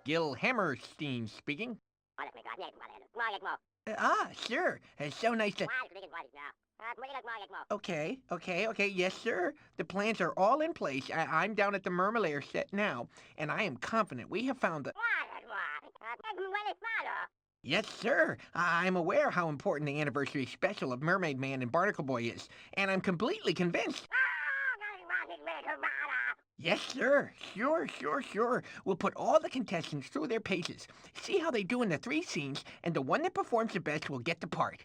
Gil Hammerstein speaking. Sure. It's so nice to... Okay, yes, sir. The plans are all in place. I'm down at the Mermalair set now, and I am confident we have found the... Yes, sir. I'm aware how important the anniversary special of Mermaid Man and Barnacle Boy is, and I'm completely convinced... Yes, sir. Sure. We'll put all the contestants through their paces, see how they do in the 3 scenes, and the one that performs the best will get the part.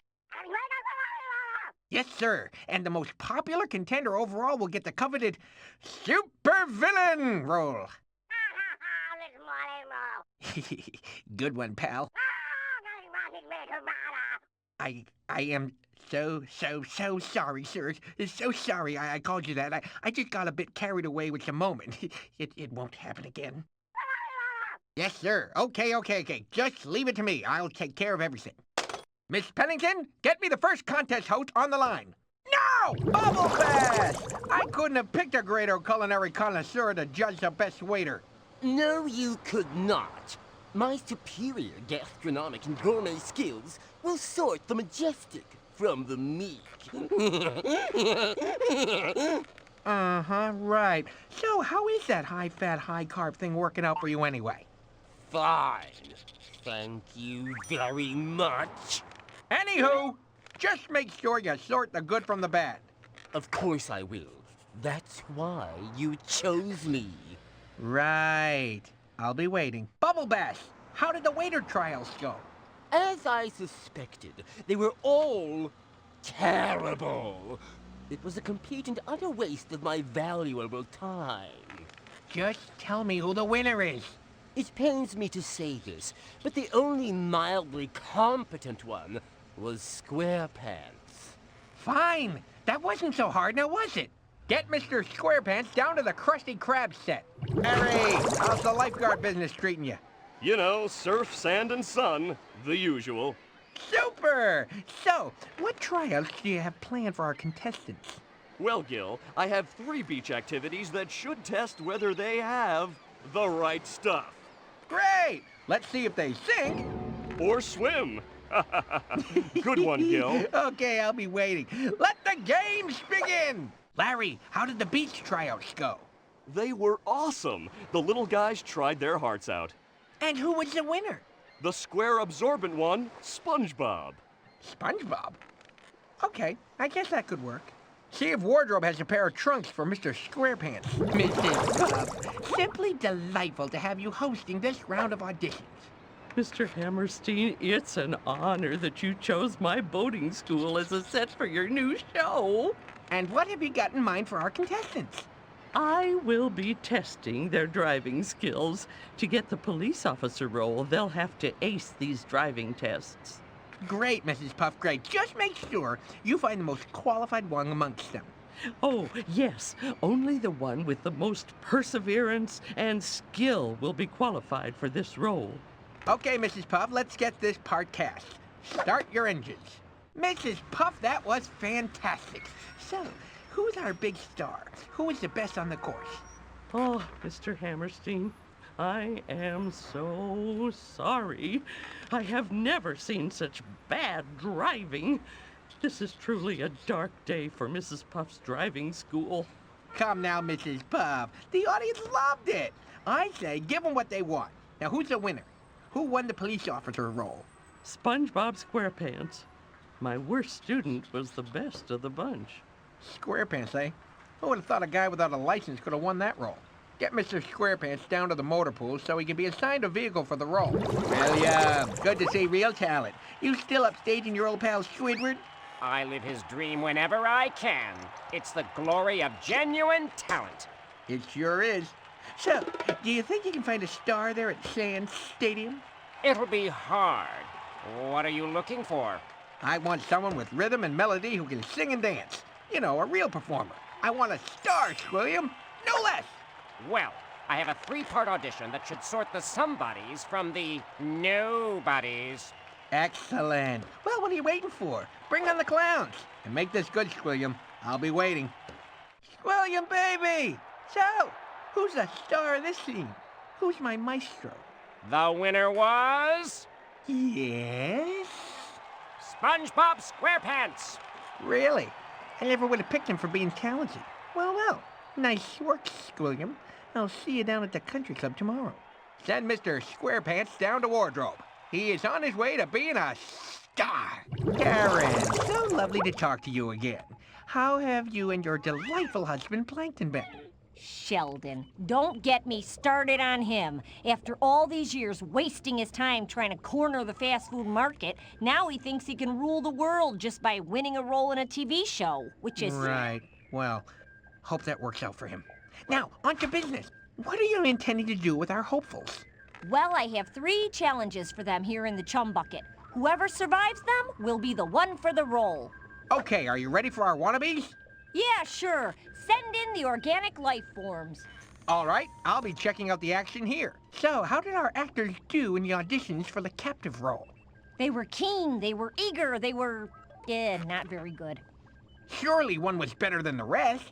Yes, sir. And the most popular contender overall will get the coveted supervillain role. Good one, pal. I am so sorry, sir. So sorry I called you that. I just got a bit carried away with the moment. It won't happen again. Yes, sir. Okay. Just leave it to me. I'll take care of everything. Miss Pennington, get me the first contest host on the line. No! Bubble Bath! I couldn't have picked a greater culinary connoisseur to judge the best waiter. No, you could not. My superior gastronomic and gourmet skills will sort the majestic from the meek. Right. So how is that high-fat, high-carb thing working out for you anyway? Fine. Thank you very much. Anywho, just make sure you sort the good from the bad. Of course I will. That's why you chose me. Right. I'll be waiting. Bubble Bath, how did the waiter trials go? As I suspected, they were all terrible. It was a complete and utter waste of my valuable time. Just tell me who the winner is. It pains me to say this, but the only mildly competent one was SquarePants. Fine. That wasn't so hard, now was it? Get Mr. SquarePants down to the Krusty Krab set. Harry, how's the lifeguard business treating you? You know, surf, sand, and sun. The usual. Super! So, what tryouts do you have planned for our contestants? Well, Gil, I have 3 beach activities that should test whether they have the right stuff. Great! Let's see if they sink. Or swim. Good one, Gil. Okay, I'll be waiting. Let the games begin! Larry, how did the beach tryouts go? They were awesome. The little guys tried their hearts out. And who was the winner? The square absorbent one, SpongeBob. SpongeBob? Okay, I guess that could work. See if Wardrobe has a pair of trunks for Mr. SquarePants. Mrs. Bob, simply delightful to have you hosting this round of auditions. Mr. Hammerstein, it's an honor that you chose my boating school as a set for your new show. And what have you got in mind for our contestants? I will be testing their driving skills. To get the police officer role, they'll have to ace these driving tests. Great, Mrs. Puff, great. Just make sure you find the most qualified one amongst them. Oh, yes. Only the one with the most perseverance and skill will be qualified for this role. Okay, Mrs. Puff, let's get this part cast. Start your engines. Mrs. Puff, that was fantastic. So, who's our big star? Who is the best on the course? Oh, Mr. Hammerstein, I am so sorry. I have never seen such bad driving. This is truly a dark day for Mrs. Puff's driving school. Come now, Mrs. Puff. The audience loved it. I say give them what they want. Now, who's the winner? Who won the police officer role? SpongeBob SquarePants. My worst student was the best of the bunch. SquarePants, eh? Who would have thought a guy without a license could have won that role? Get Mr. SquarePants down to the motor pool so he can be assigned a vehicle for the role. William, good to see real talent. You still upstaging your old pal Squidward? I live his dream whenever I can. It's the glory of genuine talent. It sure is. So, do you think you can find a star there at Sands Stadium? It'll be hard. What are you looking for? I want someone with rhythm and melody who can sing and dance. You know, a real performer. I want a star, William. No less. Well, I have a 3-part audition that should sort the somebodies from the nobodies. Excellent. Well, what are you waiting for? Bring on the clowns. And make this good, Squilliam. I'll be waiting. Squilliam, baby! So, who's the star of this scene? Who's my maestro? The winner was Yes? SpongeBob SquarePants. Really? I never would have picked him for being talented. Well. Nice work, William. I'll see you down at the country club tomorrow. Send Mr. SquarePants down to wardrobe. He is on his way to being a star. Karen, so lovely to talk to you again. How have you and your delightful husband Plankton been? Sheldon, don't get me started on him. After all these years wasting his time trying to corner the fast food market, now he thinks he can rule the world just by winning a role in a TV show, which is... Right. Well, hope that works out for him. Now, on to business. What are you intending to do with our hopefuls? Well, I have 3 challenges for them here in the Chum Bucket. Whoever survives them will be the one for the role. Okay, are you ready for our wannabes? Yeah, sure. Send in the organic life forms. All right, I'll be checking out the action here. So, how did our actors do in the auditions for the captive role? They were keen, they were eager, they were... not very good. Surely one was better than the rest.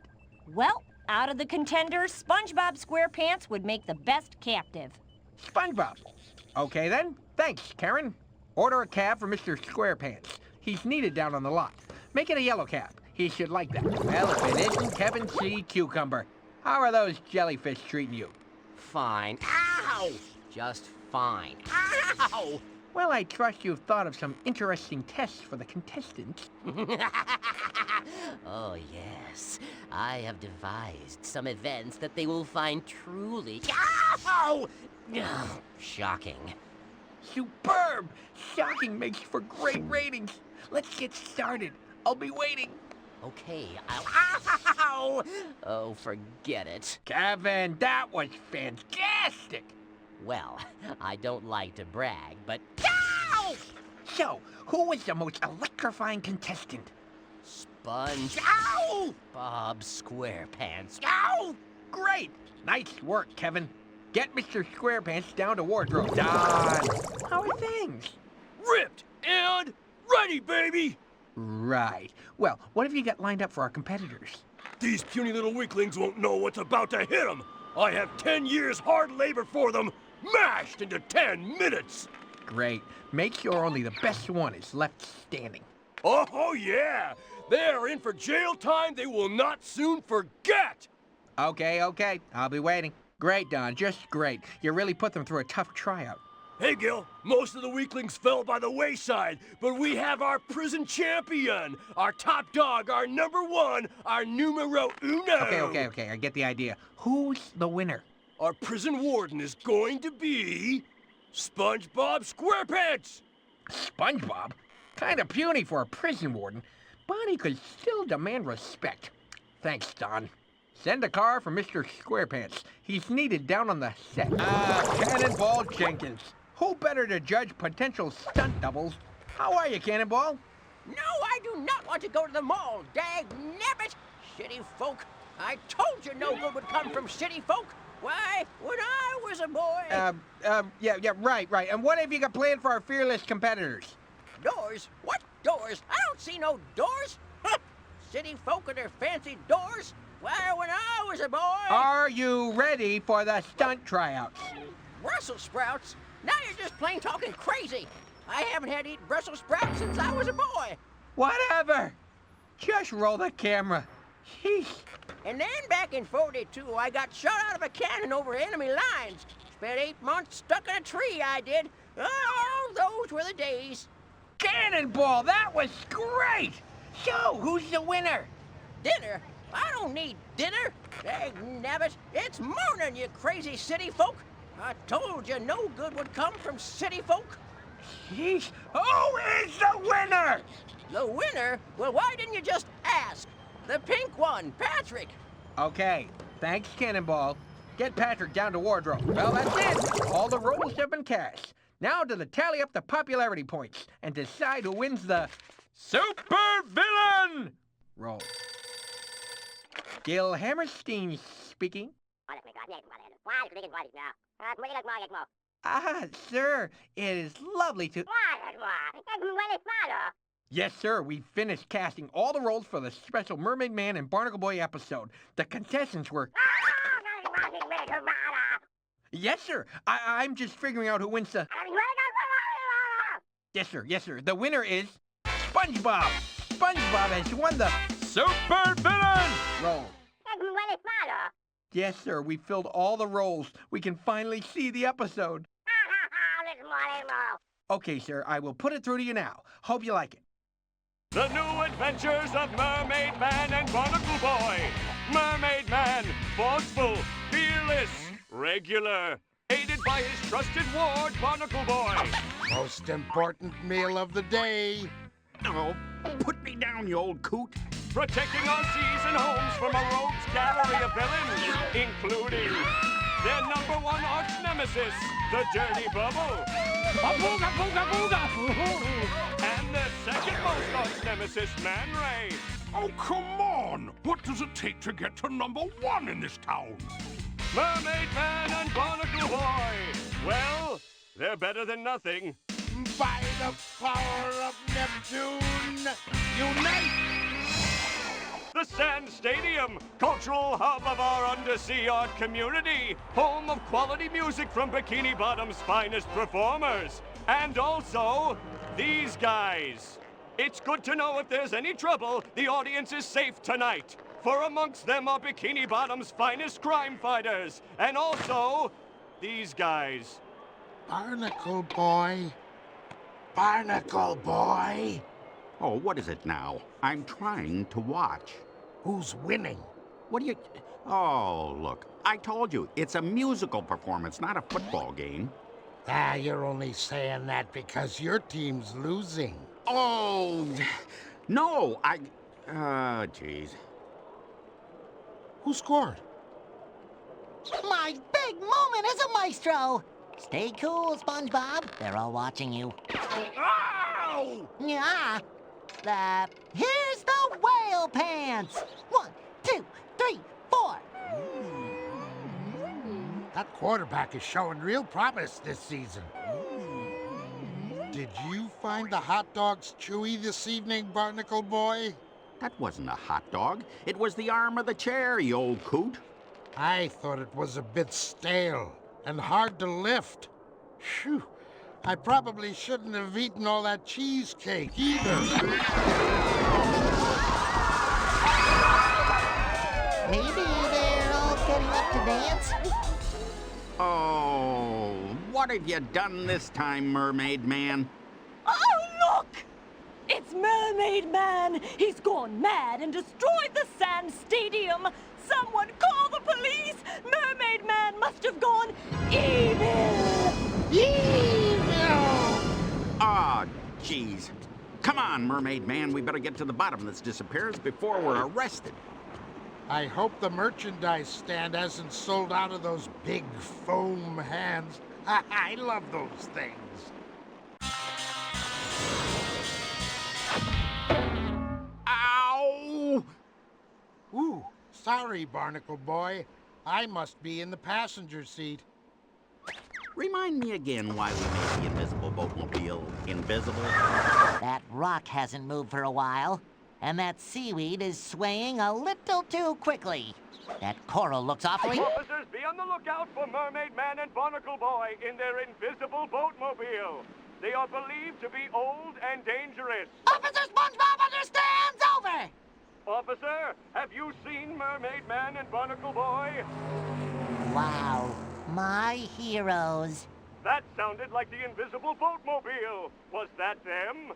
Well, out of the contenders, SpongeBob SquarePants would make the best captive. SpongeBob. Okay then, thanks, Karen. Order a cab for Mr. SquarePants. He's needed down on the lot. Make it a yellow cab. He should like that. Well, if it isn't Kevin C. Cucumber. How are those jellyfish treating you? Fine. Ow! Just fine. Ow! Well, I trust you've thought of some interesting tests for the contestants. Oh, yes. I have devised some events that they will find truly... Ow! Shocking. Superb! Shocking makes for great ratings. Let's get started. I'll be waiting. Okay, Ow! Oh, forget it. Kevin, that was fantastic! Well, I don't like to brag, but... Ow! So, who was the most electrifying contestant? SpongeBob SquarePants. Ow! Great! Nice work, Kevin. Get Mr. SquarePants down to wardrobe. Done! How are things? Ripped and ready, baby! Right. Well, what have you got lined up for our competitors? These puny little weaklings won't know what's about to hit them. I have 10 years hard labor for them, mashed into 10 minutes. Great. Make sure only the best one is left standing. Oh, yeah. They are in for jail time they will not soon forget. Okay. I'll be waiting. Great, Don. Just great. You really put them through a tough tryout. Hey, Gil, most of the weaklings fell by the wayside, but we have our prison champion, our top dog, our number 1, our numero uno. Okay. I get the idea. Who's the winner? Our prison warden is going to be SpongeBob SquarePants. SpongeBob? Kinda puny for a prison warden, but he could still demand respect. Thanks, Don. Send a car for Mr. SquarePants. He's needed down on the set. Cannonball Jenkins. Who better to judge potential stunt doubles? How are you, Cannonball? No, I do not want to go to the mall, dag nabbit! City folk. I told you no good would come from city folk. Why, when I was a boy... Yeah, right. And what have you got planned for our fearless competitors? Doors? What doors? I don't see no doors. City folk and their fancy doors. Why, when I was a boy... Are you ready for the stunt tryouts? Brussels sprouts? Now you're just plain talking crazy. I haven't had to eat Brussels sprouts since I was a boy. Whatever. Just roll the camera. Sheesh. And then back in 42, I got shot out of a cannon over enemy lines. Spent 8 months stuck in a tree, I did. Oh, those were the days. Cannonball, that was great! So, who's the winner? Dinner? I don't need dinner. Dag nabbit, it's morning, you crazy city folk. I told you no good would come from city folk. Sheesh. Who is the winner? The winner? Well, why didn't you just ask? The pink one, Patrick. Okay, thanks, Cannonball. Get Patrick down to wardrobe. Well, that's it. All the roles have been cast. Now to tally up the popularity points and decide who wins the Super Villain role. Gil Hammerstein speaking. Sir, it is lovely to... Yes, sir, we finished casting all the roles for the special Mermaid Man and Barnacle Boy episode. The contestants were... Yes, sir. I'm just figuring out who wins the... Yes, sir. Yes, sir. The winner is SpongeBob. SpongeBob has won the Super Villain! role. Yes, sir. We filled all the roles. We can finally see the episode. Okay, sir. I will put it through to you now. Hope you like it. The new adventures of Mermaid Man and Barnacle Boy. Mermaid Man, forceful, fearless, regular, aided by his trusted ward, Barnacle Boy. Most important meal of the day. Oh, put me down, you old coot. Protecting our seas and homes from a rogue's gallery of villains, including their #1 arch nemesis, the Dirty Bubble. Booga, booga, booga. And their second most arch nemesis, Man Ray. Oh, come on! What does it take to get to #1 in this town? Mermaid Man and Barnacle Boy. Well, they're better than nothing. By the power of Neptune, unite! The Sand Stadium, cultural hub of our undersea art community, home of quality music from Bikini Bottom's finest performers, and also these guys. It's good to know if there's any trouble, the audience is safe tonight. For amongst them are Bikini Bottom's finest crime fighters, and also these guys. Barnacle Boy. Barnacle Boy. Oh, what is it now? I'm trying to watch. Who's winning? What do you... Oh, look. I told you, it's a musical performance, not a football game. Ah, you're only saying that because your team's losing. Oh, no, jeez. Who scored? My big moment as a maestro! Stay cool, SpongeBob. They're all watching you. Ow! Yeah. Here's the whale pants! 1, 2, 3, 4. That quarterback is showing real promise this season. Did you find the hot dogs chewy this evening, Barnacle Boy? That wasn't a hot dog. It was the arm of the chair, you old coot. I thought it was a bit stale and hard to lift. Phew. I probably shouldn't have eaten all that cheesecake either. Maybe they're all getting up to dance? Oh, what have you done this time, Mermaid Man? Oh, look! It's Mermaid Man! He's gone mad and destroyed the Sand Stadium! Someone call the police! Mermaid Man must have gone evil! Ah, jeez. Come on, Mermaid Man. We better get to the bottom of this disappearance before we're arrested. I hope the merchandise stand hasn't sold out of those big foam hands. I love those things. Ow! Ooh, sorry, Barnacle Boy. I must be in the passenger seat. Remind me again why we made the invisible boatmobile invisible. That rock hasn't moved for a while, and that seaweed is swaying a little too quickly. That coral looks awfully... Officers, be on the lookout for Mermaid Man and Barnacle Boy in their invisible boatmobile. They are believed to be old and dangerous. Officer SpongeBob understands! Over! Officer, have you seen Mermaid Man and Barnacle Boy? Wow, my heroes. That sounded like the invisible boatmobile. Was that them?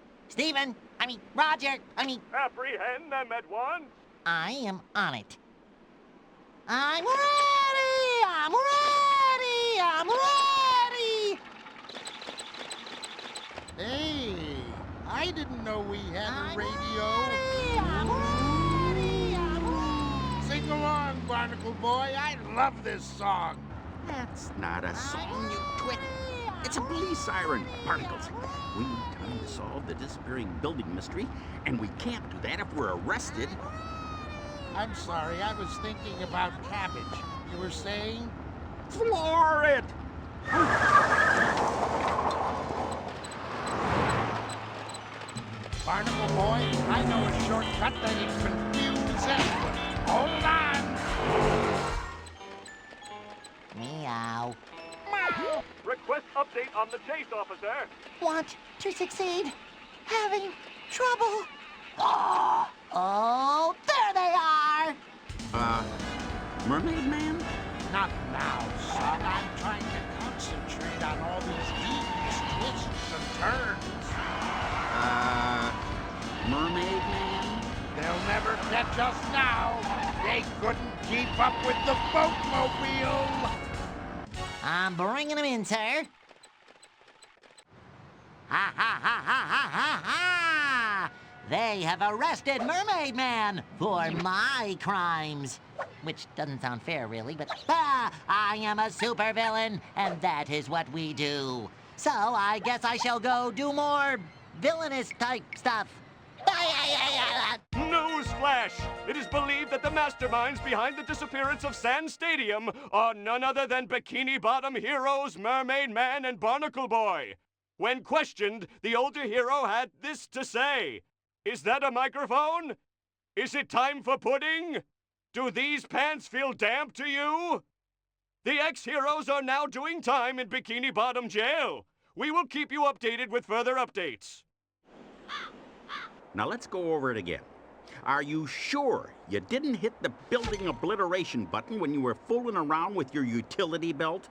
Roger, Apprehend them at once. I am on it. I'm ready! I'm ready! I'm ready! Hey, I didn't know we had a I'm radio. ready! I'm ready! I'm ready! Sing along, Barnacle Boy. I love this song. That's not a song, you twit. It's a police siren. Barnacles. We need time to solve the disappearing building mystery, and we can't do that if we're arrested. I'm sorry, I was thinking about cabbage. You were saying? Floor it! Barnacle Boy, I know a shortcut that'll confuse anyone. Hold on! Meow. On the chase, officer. Want to succeed? Having trouble? Oh, there they are! Mermaid Man? Not now, son. I'm trying to concentrate on all these devious twists and turns. Mermaid Man? They'll never catch us now. They couldn't keep up with the boatmobile. I'm bringing them in, sir. Ha ha ha ha ha ha ha! They have arrested Mermaid Man for my crimes. Which doesn't sound fair, really, but I am a supervillain, and that is what we do. So I guess I shall go do more villainous type stuff. Newsflash! It is believed that the masterminds behind the disappearance of Sand Stadium are none other than Bikini Bottom heroes Mermaid Man and Barnacle Boy. When questioned, the older hero had this to say. Is that a microphone? Is it time for pudding? Do these pants feel damp to you? The ex-heroes are now doing time in Bikini Bottom jail. We will keep you updated with further updates. Now let's go over it again. Are you sure you didn't hit the building obliteration button when you were fooling around with your utility belt?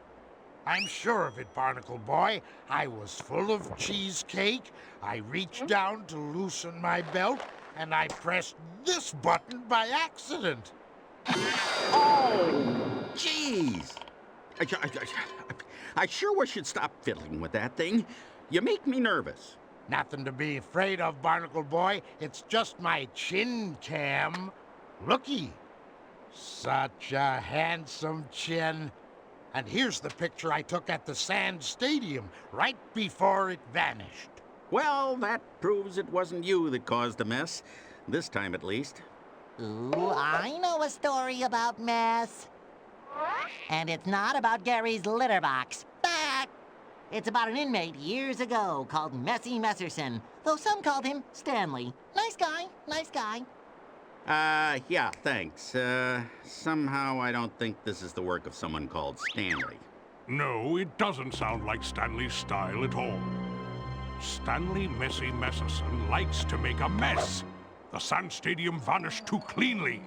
I'm sure of it, Barnacle Boy. I was full of cheesecake. I reached down to loosen my belt, and I pressed this button by accident. Oh, jeez. I sure wish you'd stop fiddling with that thing. You make me nervous. Nothing to be afraid of, Barnacle Boy. It's just my chin cam. Looky. Such a handsome chin. And here's the picture I took at the Sand Stadium right before it vanished. Well, that proves it wasn't you that caused the mess. This time, at least. Ooh, I know a story about mess. And it's not about Gary's litter box. It's about an inmate years ago called Messy Messerson, though some called him Stanley. Nice guy, nice guy. Yeah, thanks. Somehow I don't think this is the work of someone called Stanley. No, it doesn't sound like Stanley's style at all. Stanley Messy Messerson likes to make a mess. The Sand Stadium vanished too cleanly.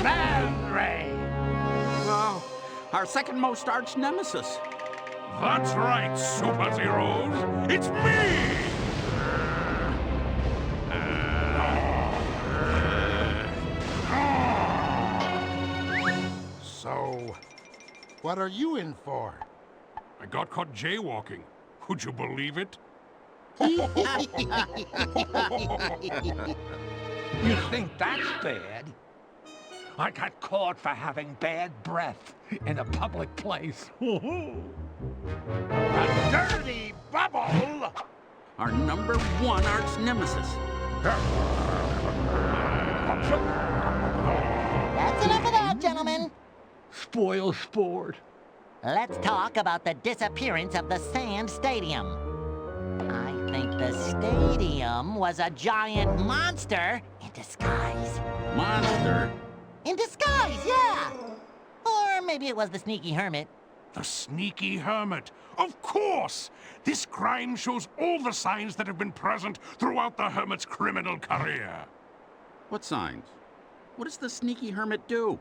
Man Ray! Well, our second most arch nemesis. That's right, superheroes. It's me! So, what are you in for? I got caught jaywalking. Would you believe it? You think that's bad? I got caught for having bad breath in a public place. A dirty bubble! Our #1 arch nemesis. That's enough of that, gentlemen. Spoil sport. Let's talk about the disappearance of the Sand Stadium. I think the stadium was a giant monster in disguise. Monster? In disguise, yeah! Or maybe it was the sneaky hermit. The sneaky hermit. Of course! This crime shows all the signs that have been present throughout the hermit's criminal career. What signs? What does the sneaky hermit do?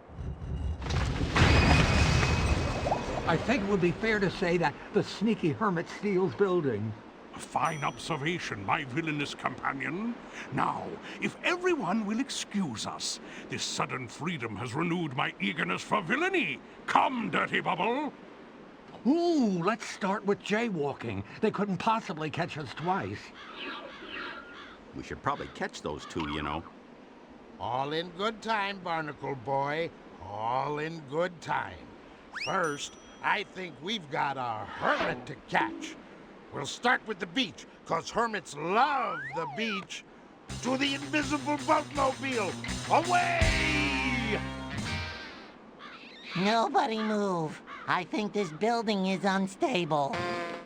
I think it would be fair to say that the sneaky hermit steals buildings. A fine observation, my villainous companion. Now, if everyone will excuse us, this sudden freedom has renewed my eagerness for villainy. Come, Dirty Bubble! Ooh, let's start with jaywalking. They couldn't possibly catch us twice. We should probably catch those two, you know. All in good time, Barnacle Boy. All in good time. First, I think we've got a hermit to catch. We'll start with the beach, 'cause hermits love the beach. To the invisible boatmobile! Away! Nobody move. I think this building is unstable.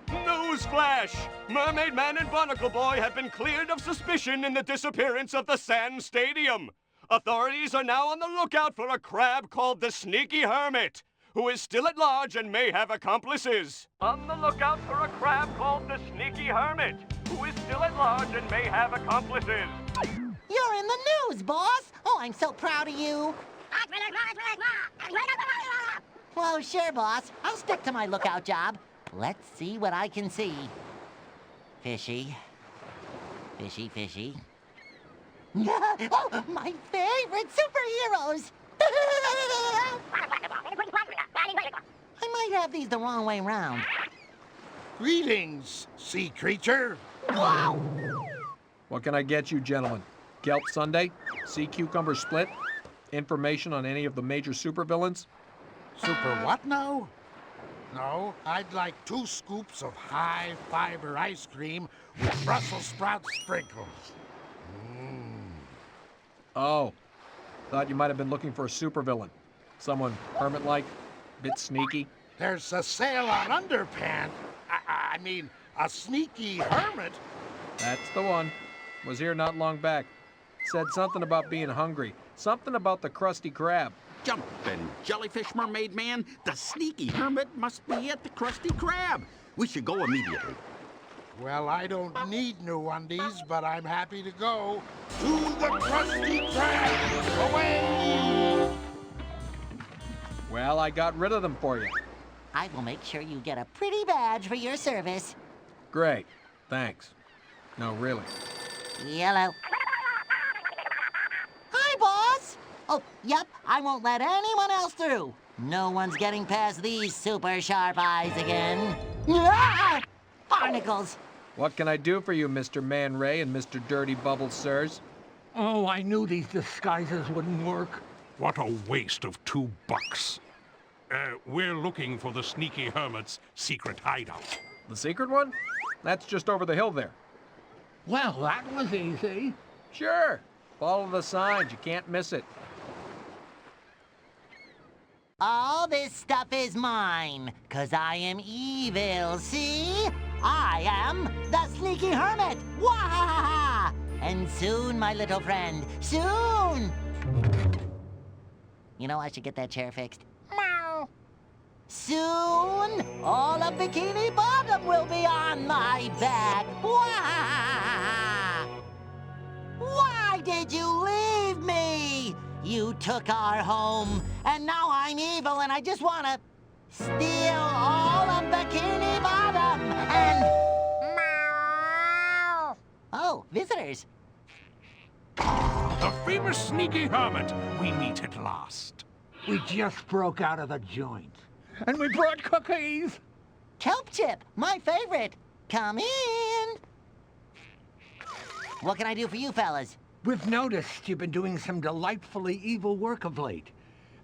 Newsflash! Mermaid Man and Barnacle Boy have been cleared of suspicion in the disappearance of the Sand Stadium. Authorities are now on the lookout for a crab called the Sneaky Hermit. who is still at large and may have accomplices. On the lookout for a crab called the Sneaky Hermit, who is still at large and may have accomplices. You're in the news, boss! Oh, I'm so proud of you. Well, sure, boss. I'll stick to my lookout job. Let's see what I can see. Fishy. Fishy, fishy. Oh, my favorite superheroes! I might have these the wrong way round. Greetings, sea creature. Wow! What can I get you, gentlemen? Kelp sundae? Sea cucumber split? Information on any of the major supervillains? Super what now? No, I'd like 2 scoops of high-fiber ice cream with Brussels sprout sprinkles. Oh, thought you might have been looking for a supervillain. Someone hermit-like, bit sneaky. There's a sale on underpants. I mean, a sneaky hermit. That's the one. Was here not long back. Said something about being hungry. Something about the Krusty Krab. Jumpin' jellyfish mermaid man, the sneaky hermit must be at the Krusty Krab. We should go immediately. Well, I don't need new undies, but I'm happy to go to the Krusty Krab. Away! Well, I got rid of them for you. I will make sure you get a pretty badge for your service. Great. Thanks. No, really. Yellow. Hi, boss! Oh, yep, I won't let anyone else through. No one's getting past these super sharp eyes again. Ah! Barnacles! What can I do for you, Mr. Man Ray and Mr. Dirty Bubbles, sirs? Oh, I knew these disguises wouldn't work. What a waste of $2. We're looking for the sneaky hermit's secret hideout. The secret one? That's just over the hill there. Well, that was easy. Sure. Follow the signs. You can't miss it. All this stuff is mine, 'cause I am evil, see? I am the Sneaky Hermit! Wahahaha! And soon, my little friend, soon! You know, I should get that chair fixed. Meow. Soon, all of Bikini Bottom will be on my back! Wahahaha! Why did you leave me? You took our home, and now I'm evil, and I just want to steal all of Bikini Bottom, and... Meow. Oh, visitors. The famous sneaky hermit. We meet at last. We just broke out of the joint. And we brought cookies. Kelp chip, my favorite. Come in. What can I do for you fellas? We've noticed you've been doing some delightfully evil work of late.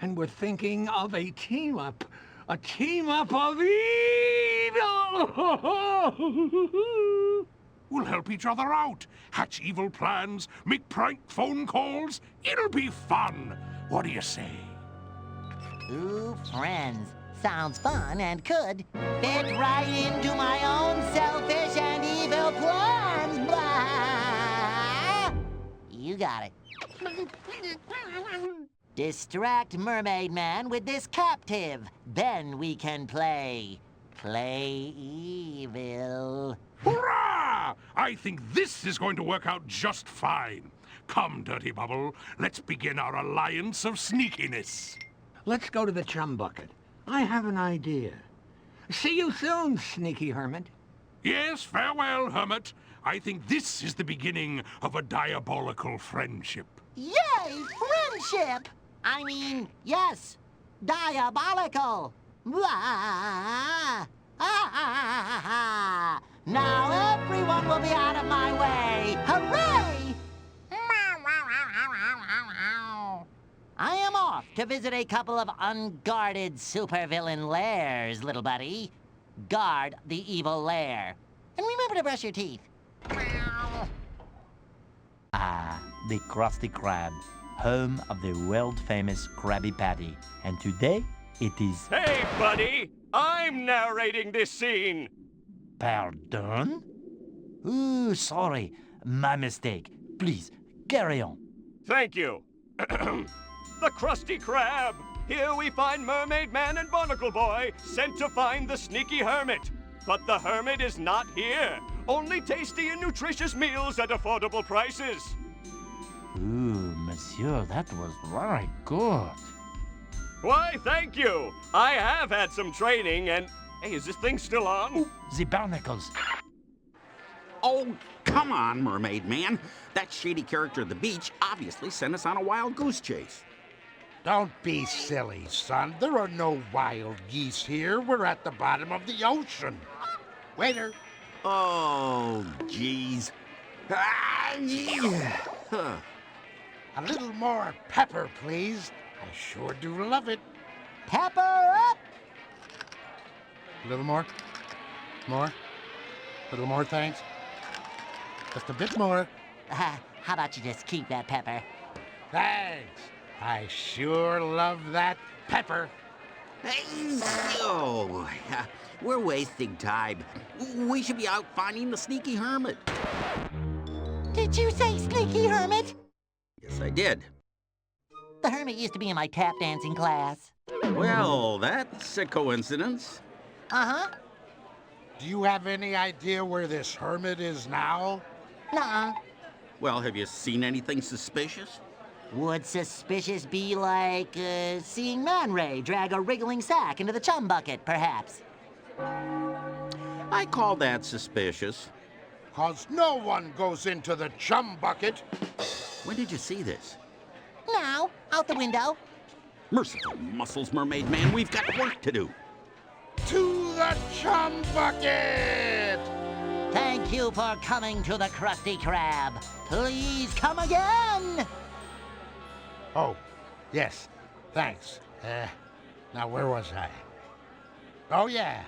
And we're thinking of a team-up. A team-up of evil! We'll help each other out, hatch evil plans, make prank phone calls. It'll be fun. What do you say? Ooh, friends. Sounds fun and could fit right into my own selfish and evil plans. Blah! You got it. Distract Mermaid Man with this captive. Then we can play evil. Hurrah! I think this is going to work out just fine. Come, Dirty Bubble, let's begin our alliance of sneakiness. Let's go to the Chum Bucket. I have an idea. See you soon, Sneaky Hermit. Yes, farewell, Hermit. I think this is the beginning of a diabolical friendship. Yay, friendship! I mean, yes, diabolical. Blah! Ah! Now everyone will be out of my way. Hooray! I am off to visit a couple of unguarded supervillain lairs, little buddy. Guard the evil lair. And remember to brush your teeth. Ah, the Krusty Krab, home of the world-famous Krabby Patty. And today, it is... Hey, buddy! I'm narrating this scene! Pardon? Ooh, sorry. My mistake. Please, carry on. Thank you. The Krusty Krab, Here we find Mermaid Man and Barnacle Boy sent to find the sneaky hermit. But the hermit is not here. Only tasty and nutritious meals at affordable prices. Ooh, monsieur, that was very good. Why, thank you. I have had some training and... Hey, is this thing still on? Ooh, the barnacles. Oh, come on, Mermaid Man. That shady character at the beach obviously sent us on a wild goose chase. Don't be silly, son. There are no wild geese here. We're at the bottom of the ocean. Waiter. Oh, jeez. Ah, yeah. Huh. A little more pepper, please. I sure do love it. Pepper up! A little more. More. A little more, thanks. Just a bit more. How about you just keep that pepper? Thanks. I sure love that pepper. Hey, oh, we're wasting time. We should be out finding the sneaky hermit. Did you say sneaky hermit? Yes, I did. The hermit used to be in my tap dancing class. Well, that's a coincidence. Uh-huh. Do you have any idea where this hermit is now? Nuh-uh. Well, have you seen anything suspicious? Would suspicious be like, seeing Man Ray drag a wriggling sack into the Chum Bucket, perhaps? I call that suspicious. 'Cause no one goes into the Chum Bucket. When did you see this? Now, out the window. Merciful muscles, Mermaid Man, we've got work to do. To the Chum Bucket! Thank you for coming to the Krusty Krab. Please come again! Oh, yes, thanks. Now where was I? Oh, yeah.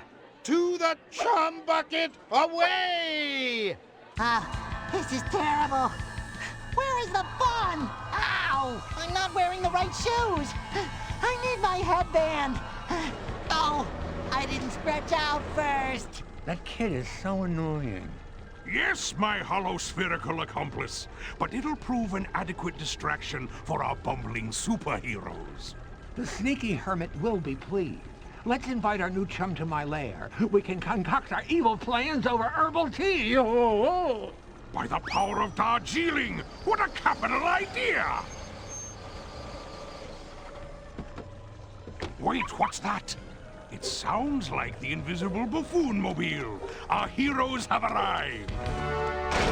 To the Chum Bucket, away! This is terrible. Where is the fun? Ow! I'm not wearing the right shoes. I need my headband. Oh, I didn't stretch out first. That kid is so annoying. Yes, my hollow spherical accomplice, but it'll prove an adequate distraction for our bumbling superheroes. The sneaky hermit will be pleased. Let's invite our new chum to my lair. We can concoct our evil plans over herbal tea. Oh. By the power of Darjeeling, what a capital idea! Wait, what's that? It sounds like the invisible buffoon-mobile. Our heroes have arrived.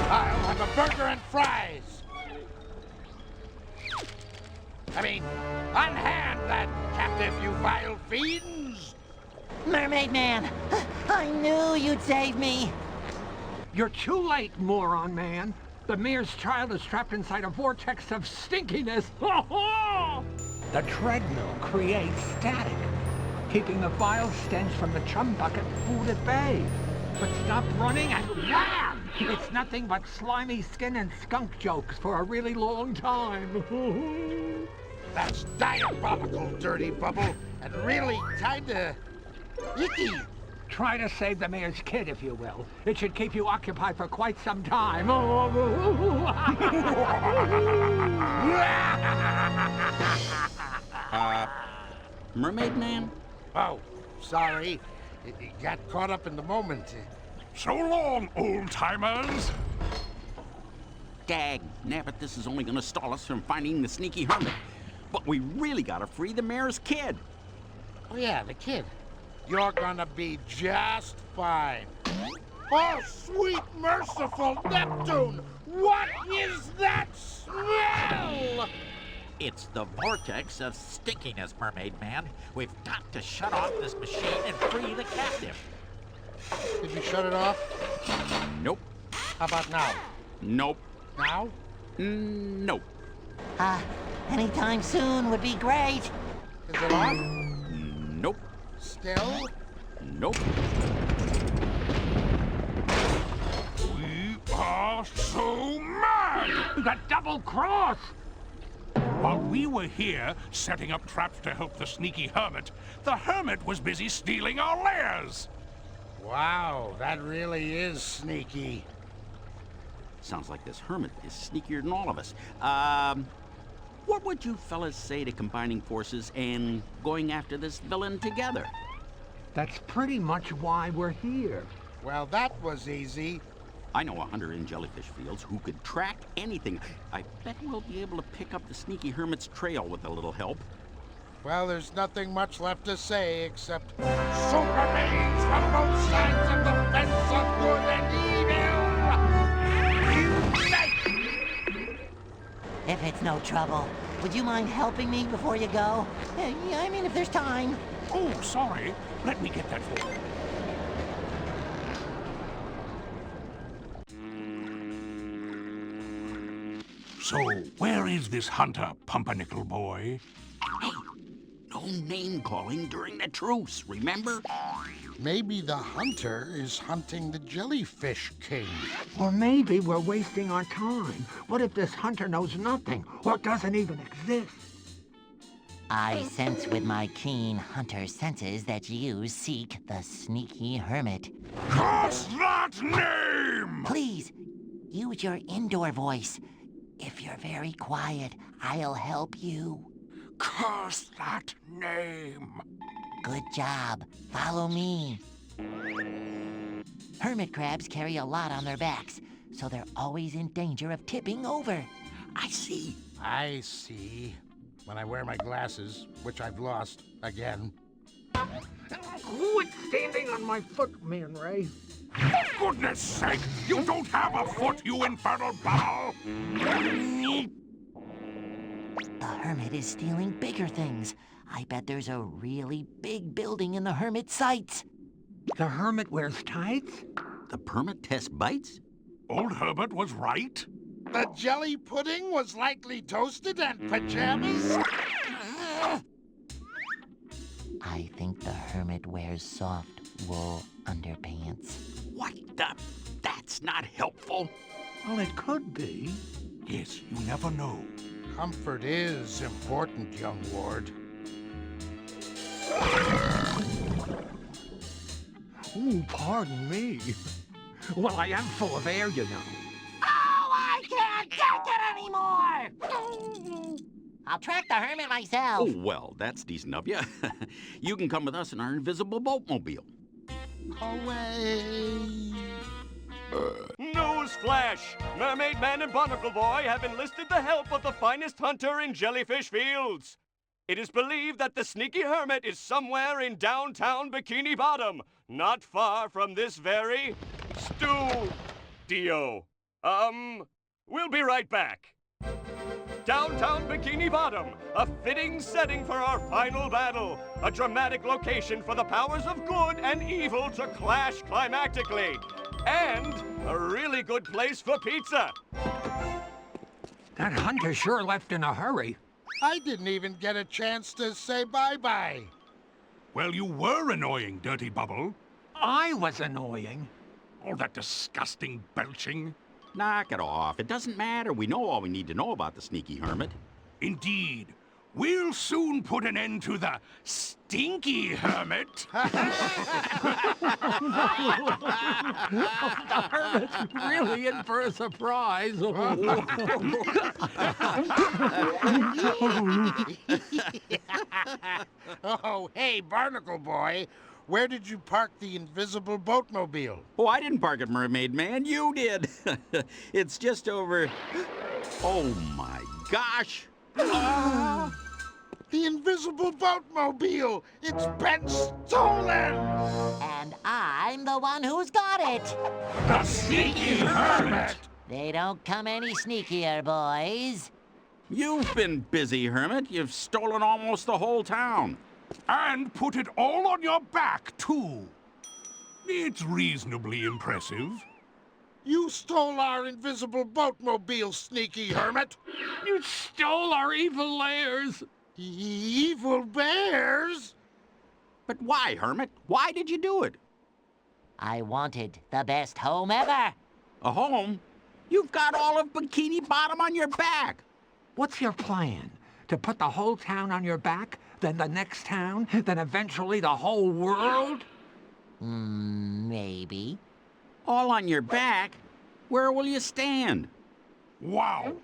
I'll have a burger and fries. Unhand that captive, you vile fiends! Mermaid Man, I knew you'd save me. You're too late, moron man. The mayor's child is trapped inside a vortex of stinkiness. The treadmill creates static, keeping the vile stench from the Chum Bucket food at bay. But stop running and wham! It's nothing but slimy skin and skunk jokes for a really long time. That's diabolical, Dirty Bubble, and really kinda icky. Try to save the mayor's kid, if you will. It should keep you occupied for quite some time. Mermaid Man? Oh, sorry. It got caught up in the moment. So long, old-timers! Dag nabbit, this is only gonna stall us from finding the sneaky hermit. But we really gotta free the mayor's kid. Oh, yeah, the kid. You're gonna be just fine. Oh, sweet, merciful Neptune! What is that smell? It's the vortex of stinkiness, Mermaid Man. We've got to shut off this machine and free the captive. Did you shut it off? Nope. How about now? Nope. Now? Nope. Anytime soon would be great. Is it off? Nope. Still? Nope. We are so mad! The double cross! While we were here, setting up traps to help the sneaky hermit, the hermit was busy stealing our lairs! Wow, that really is sneaky. Sounds like this hermit is sneakier than all of us. What would you fellas say to combining forces and going after this villain together? That's pretty much why we're here. Well, that was easy. I know a hunter in Jellyfish Fields who could track anything. I bet we'll be able to pick up the sneaky hermit's trail with a little help. Well, there's nothing much left to say except super beings from both sides of the fence of good and evil. Unite! If it's no trouble, would you mind helping me before you go? Yeah, I mean, if there's time. Oh, sorry. Let me get that for you. So, where is this hunter, Pumpernickel boy? Hey, no name-calling during the truce, remember? Maybe the hunter is hunting the Jellyfish King. Or maybe we're wasting our time. What if this hunter knows nothing or doesn't even exist? I sense with my keen hunter senses that you seek the sneaky hermit. Curse that name! Please, use your indoor voice. If you're very quiet, I'll help you. Curse that name! Good job. Follow me. Hermit crabs carry a lot on their backs, so they're always in danger of tipping over. I see. I see. When I wear my glasses, which I've lost again. Quit standing on my foot, Man Ray. For goodness sake, you don't have a foot, you infernal bowel! The hermit is stealing bigger things. I bet there's a really big building in the hermit's sights. The hermit wears tights? The permit test bites? Old Herbert was right. The jelly pudding was likely toasted and pajamas? I think the hermit wears soft wool underpants. What the? That's not helpful. Well, it could be. Yes, you never know. Comfort is important, young ward. Ooh, pardon me. Well, I am full of air, you know. Oh, I can't take it anymore! I'll track the hermit myself. Oh, well, that's decent of you. You can come with us in our invisible boatmobile. Away! Newsflash! Mermaid Man and Barnacle Boy have enlisted the help of the finest hunter in Jellyfish Fields. It is believed that the sneaky hermit is somewhere in downtown Bikini Bottom, not far from this very studio. We'll be right back. Downtown Bikini Bottom, a fitting setting for our final battle, a dramatic location for the powers of good and evil to clash climactically, and a really good place for pizza. That hunter sure left in a hurry. I didn't even get a chance to say bye-bye. Well, you were annoying, Dirty Bubble. I was annoying. All that disgusting belching. Knock it off. It doesn't matter. We know all we need to know about the sneaky hermit. Indeed. We'll soon put an end to the stinky hermit. The hermit's really in for a surprise. Oh, hey, Barnacle Boy. Where did you park the invisible boatmobile? Oh, I didn't park it, Mermaid Man. You did. It's just over... Oh, my gosh. The invisible boatmobile! It's been stolen! And I'm the one who's got it. The sneaky hermit! They don't come any sneakier, boys. You've been busy, Hermit. You've stolen almost the whole town. And put it all on your back, too. It's reasonably impressive. You stole our invisible boatmobile, sneaky hermit! You stole our evil lairs! Evil bears? But why, Hermit? Why did you do it? I wanted the best home ever. A home? You've got all of Bikini Bottom on your back. What's your plan? To put the whole town on your back, then the next town, then eventually the whole world? Maybe. All on your back? Where will you stand? Wow.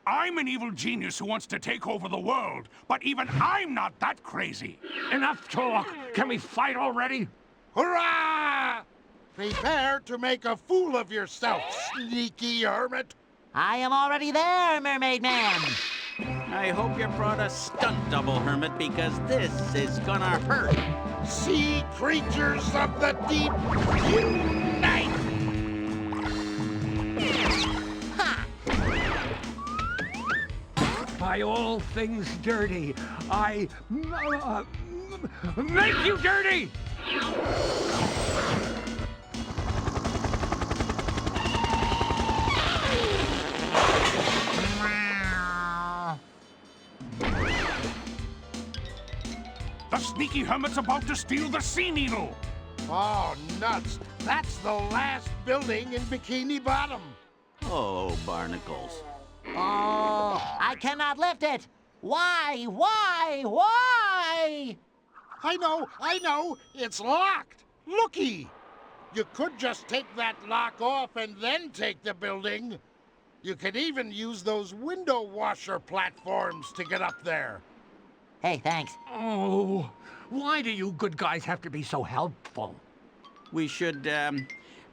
I'm an evil genius who wants to take over the world, but even I'm not that crazy. Enough talk. Can we fight already? Hurrah! Prepare to make a fool of yourself, sneaky hermit. I am already there, Mermaid Man. I hope you brought a stunt double, Hermit, because this is gonna hurt. Sea creatures of the deep, unite! By all things dirty, I make you dirty! The sneaky hermit's about to steal the sea needle. Oh, nuts. That's the last building in Bikini Bottom. Oh, barnacles. Oh, I cannot lift it. Why? Why? I know. It's locked. Looky. You could just take that lock off and then take the building. You could even use those window washer platforms to get up there. Hey, thanks. Oh, why do you good guys have to be so helpful? We should,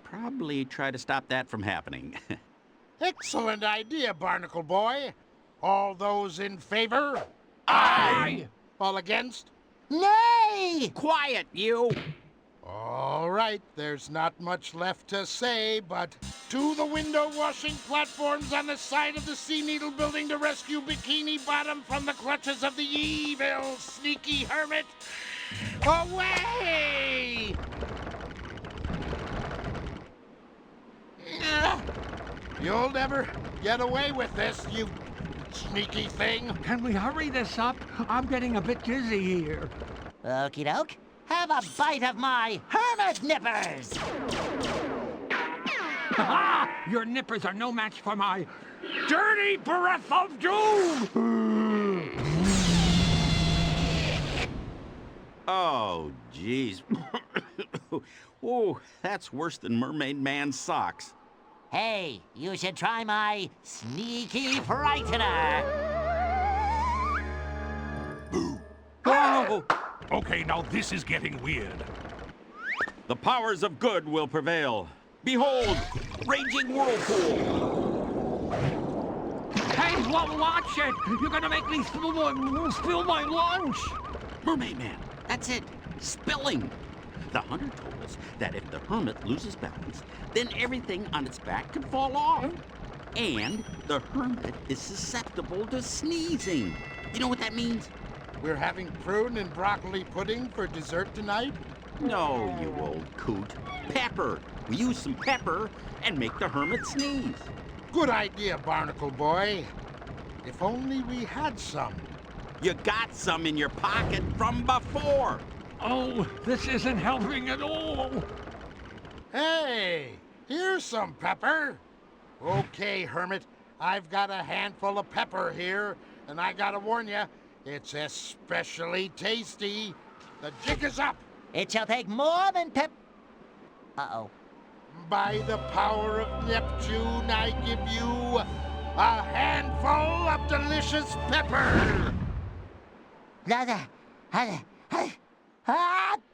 probably try to stop that from happening. Excellent idea, Barnacle Boy. All those in favor? Aye! All against? Nay! Quiet, you! All right, there's not much left to say, but to the window washing platforms on the side of the Sea Needle building to rescue Bikini Bottom from the clutches of the evil, sneaky hermit. Away! You'll never get away with this, you sneaky thing. Can we hurry this up? I'm getting a bit dizzy here. Okie doke. Have a bite of my hermit nippers! Ha! Your nippers are no match for my dirty breath of doom! Oh, jeez. Oh, that's worse than Mermaid Man's socks. Hey, you should try my sneaky frightener. Oh! Okay, now this is getting weird. The powers of good will prevail. Behold, raging whirlpool. Hey, watch it! You're gonna make me spill my lunch! Mermaid Man, that's it. Spilling. The hunter told us that if the hermit loses balance, then everything on its back could fall off. And the hermit is susceptible to sneezing. You know what that means? We're having prune and broccoli pudding for dessert tonight? No, you old coot. Pepper. We use some pepper and make the hermit sneeze. Good idea, Barnacle Boy. If only we had some. You got some in your pocket from before. Oh, this isn't helping at all. Hey, here's some pepper. Okay, Hermit, I've got a handful of pepper here, and I gotta warn you, it's especially tasty. The jig is up. It shall take more than Uh-oh. By the power of Neptune, I give you a handful of delicious pepper.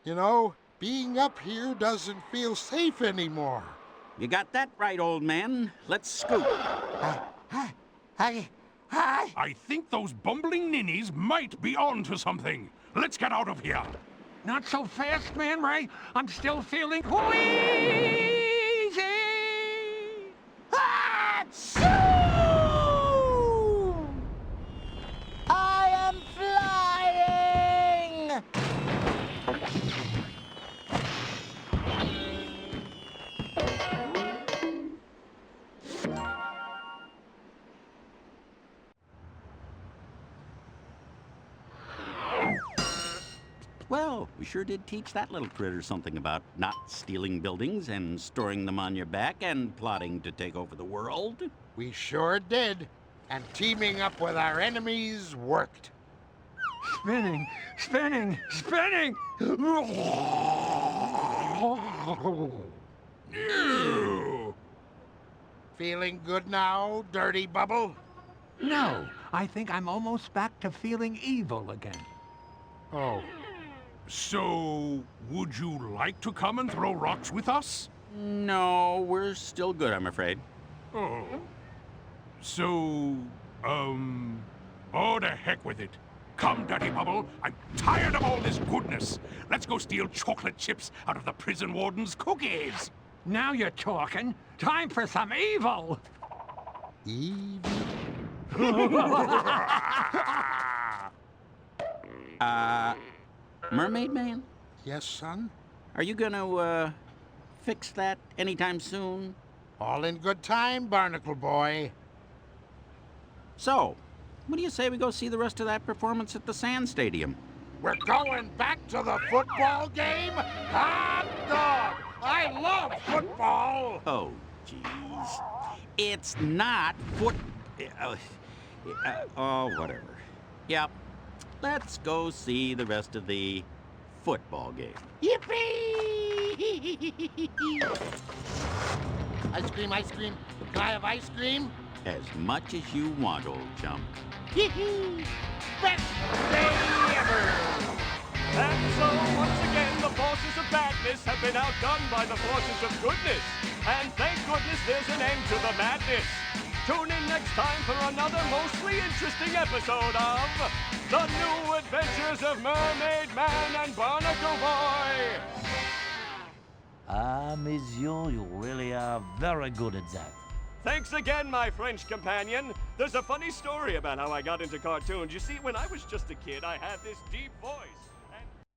You know, being up here doesn't feel safe anymore. You got that right, old man. Let's scoot. I think those bumbling ninnies might be onto something. Let's get out of here. Not so fast, Man Ray. I'm still feeling wheezy. Achoo! I am flying! Well, we sure did teach that little critter something about not stealing buildings and storing them on your back and plotting to take over the world. We sure did. And teaming up with our enemies worked. Spinning, spinning, spinning! Feeling good now, Dirty Bubble? No, I think I'm almost back to feeling evil again. Oh, So, would you like to come and throw rocks with us? No, we're still good, I'm afraid. Oh. So, oh, the heck with it. Come, Dirty Bubble. I'm tired of all this goodness. Let's go steal chocolate chips out of the prison warden's cookies. Now you're talking. Time for some evil. evil. Mermaid Man? Yes, son? Are you gonna, fix that anytime soon? All in good time, Barnacle Boy. So, what do you say we go see the rest of that performance at the Sand Stadium? We're going back to the football game? Hot dog! I love football! Oh, jeez. It's not oh, whatever. Yep. Let's go see the rest of the football game. Yippee! Ice cream, ice cream. Can I have ice cream? As much as you want, old chum. Hee-hee! Best day ever! And so, once again, the forces of badness have been outdone by the forces of goodness. And thank goodness there's an end to the madness. Tune in next time for another mostly interesting episode of The New Adventures of Mermaid Man and Barnacle Boy. Ah, monsieur, you really are very good at that. Thanks again, my French companion. There's a funny story about how I got into cartoons. You see, when I was just a kid, I had this deep voice.